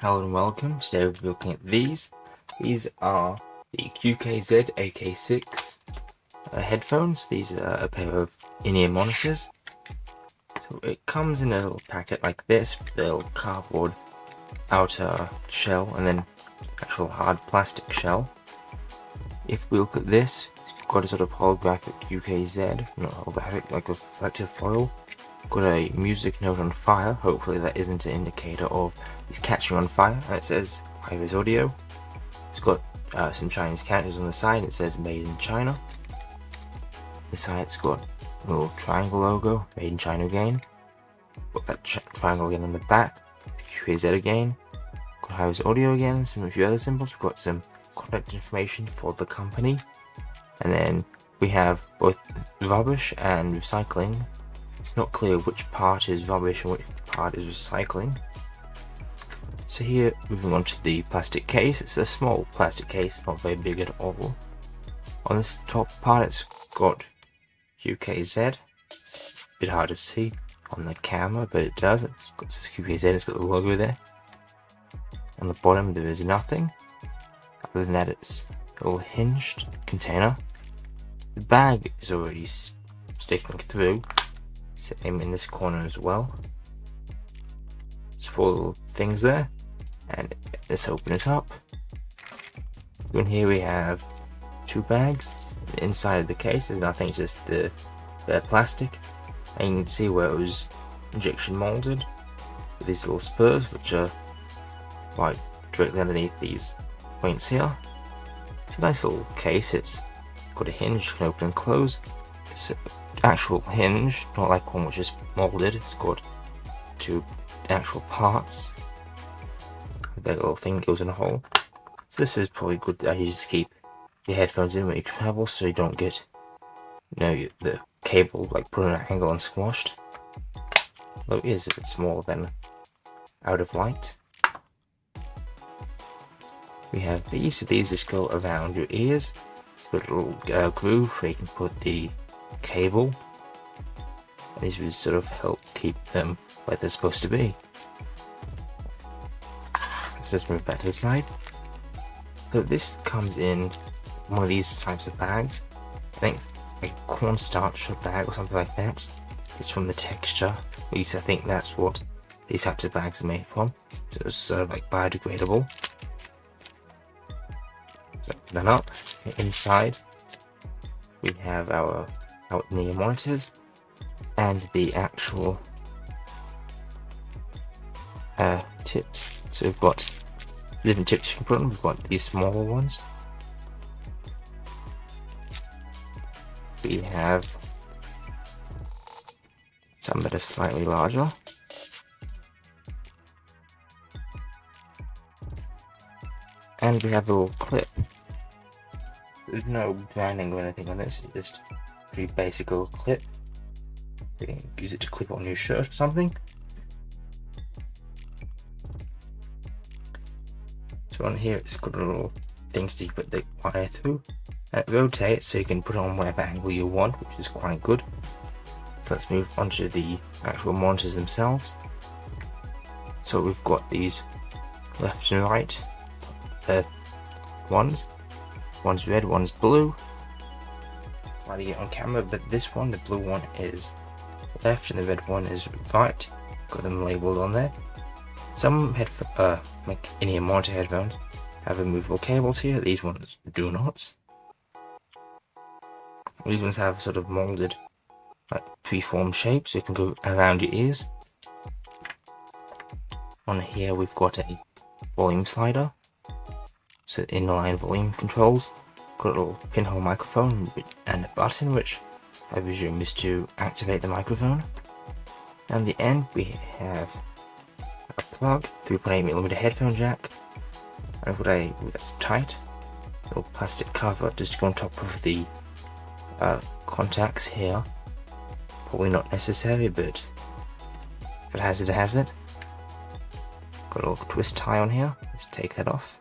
Hello and welcome. Today we'll be looking at these. These are the QKZ AK6 headphones. These are a pair of in-ear monitors. So it comes in a little packet like this, with a little cardboard outer shell and then actual hard plastic shell. If we look at this, it's got a sort of holographic QKZ, not holographic, like a reflective foil. Got a music note on fire. Hopefully that isn't an indicator of it's catching on fire. And it says Hi-Res Audio. It's got some Chinese characters on the side. It says Made in China. The side it's got a little triangle logo, Made in China again. Got that triangle again on the back. QKZ again. Got Hi-Res Audio again. Some a few other symbols. We've got some contact information for the company. And then we have both rubbish and recycling. It's not clear which part is rubbish and which part is recycling. So here, moving on to the plastic case, it's a small plastic case, not very big at all. On this top part it's got QKZ, it's a bit hard to see on the camera, but it does. It's got this QKZ, it's got the logo there. On the bottom there is nothing, other than that it's a little hinged container. The bag is already sticking through. Same in this corner as well. There's 4 little things there, and let's open it up. In here we have 2 bags. Inside the case there's nothing, it's just the plastic, and you can see where it was injection molded with these little spurs, which are right directly underneath these points here. It's a nice little case. It's got a hinge, you can open and close. It's actual hinge, not like one which is molded. It's got 2 actual parts. That little thing goes in a hole. So this is probably good that you just keep your headphones in when you travel, so you don't get, the cable like put on an angle and squashed. Though it is a bit small then out of light. We have these. So these just go around your ears. Got a little groove where you can put the cable, and these will sort of help keep them where they're supposed to be. Let's just move that to the side. So this comes in one of these types of bags. I think it's like a cornstarch bag or something like that. It's from the texture. At least I think that's what these types of bags are made from. So it's sort of like biodegradable. So open that up. Inside we have our out-ear monitors and the actual tips. So we've got different tips you can put on. We've got these smaller ones. We have some that are slightly larger. And we have a little clip. There's no branding or anything on this, it's just a pretty basic little clip. You can use it to clip on your shirt or something. So on here it's got a little thing to put the wire through. And it rotates so you can put it on whatever angle you want, which is quite good. So let's move on to the actual monitors themselves. So we've got these left and right ones. One's red, one's blue. Try to get on camera, but this one, the blue one, is left and the red one is right. Got them labeled on there. Some like in-ear monitor headphones have removable cables here. These ones do not. These ones have sort of molded, like preformed shapes, so you can go around your ears. On here we've got a volume slider. So inline volume controls. Got a little pinhole microphone and a button, which I presume is to activate the microphone. And the end we have a plug, 3.8mm headphone jack, and I've got that's tight, little plastic cover just to go on top of the contacts here. Probably not necessary, but if it has it, it has it. Got a little twist tie on here, let's take that off.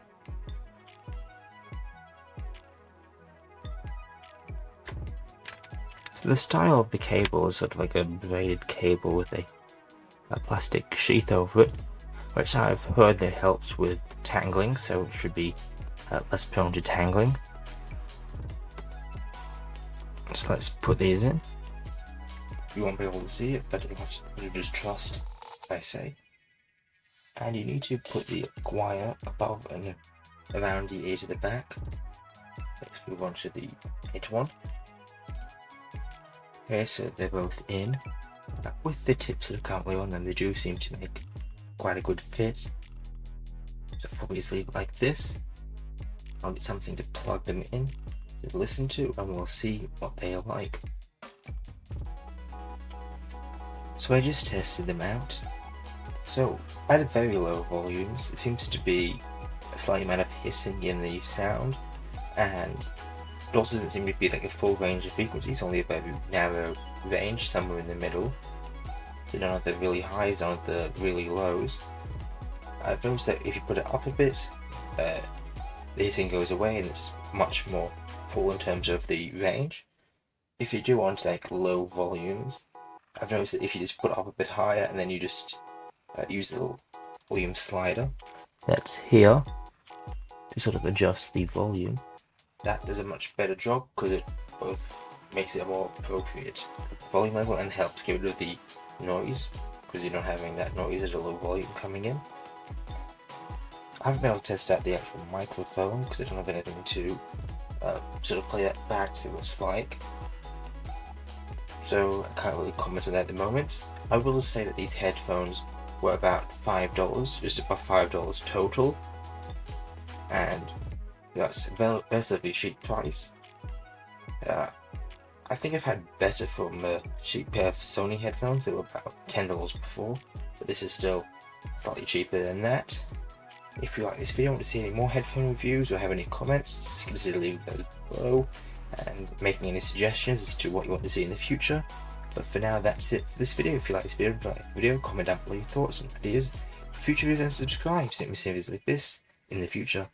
So the style of the cable is sort of like a braided cable with a plastic sheath over it. which I've heard that helps with tangling, so it should be less prone to tangling. So let's put these in. You won't be able to see it, but you just trust what I say. And you need to put the wire above and around the ear to the back. Let's move on to the head one. Okay, so they're both in. With the tips that are currently on them, they do seem to make quite a good fit. So I'll probably just leave it like this. I'll get something to plug them in to listen to, and we'll see what they are like. So I just tested them out. So at very low volumes, it seems to be a slight amount of hissing in the sound, and it also doesn't seem to be like a full range of frequencies, only a very narrow range, somewhere in the middle. So none of the really highs, none of the really lows. I've noticed that if you put it up a bit, the hissing goes away and it's much more full in terms of the range. If you do want like low volumes, I've noticed that if you just put it up a bit higher and then you just use the little volume slider that's here to sort of adjust the volume, that does a much better job because it both makes it a more appropriate volume level and helps get rid of the noise because you're not having that noise at a low volume coming in. I haven't been able to test out the actual microphone because I don't have anything to sort of play that back to what it's like. So I can't really comment on that at the moment. I will just say that these headphones were about $5, just about $5 total, and that's a relatively cheap price. I think I've had better from a cheap pair of Sony headphones. They were about $10 before, but this is still slightly cheaper than that. If you like this video and want to see any more headphone reviews or have any comments, consider leaving those below and making any suggestions as to what you want to see in the future. But for now, that's it for this video. If you like this video, comment down below your thoughts and ideas for future videos and subscribe so you can see videos like this in the future.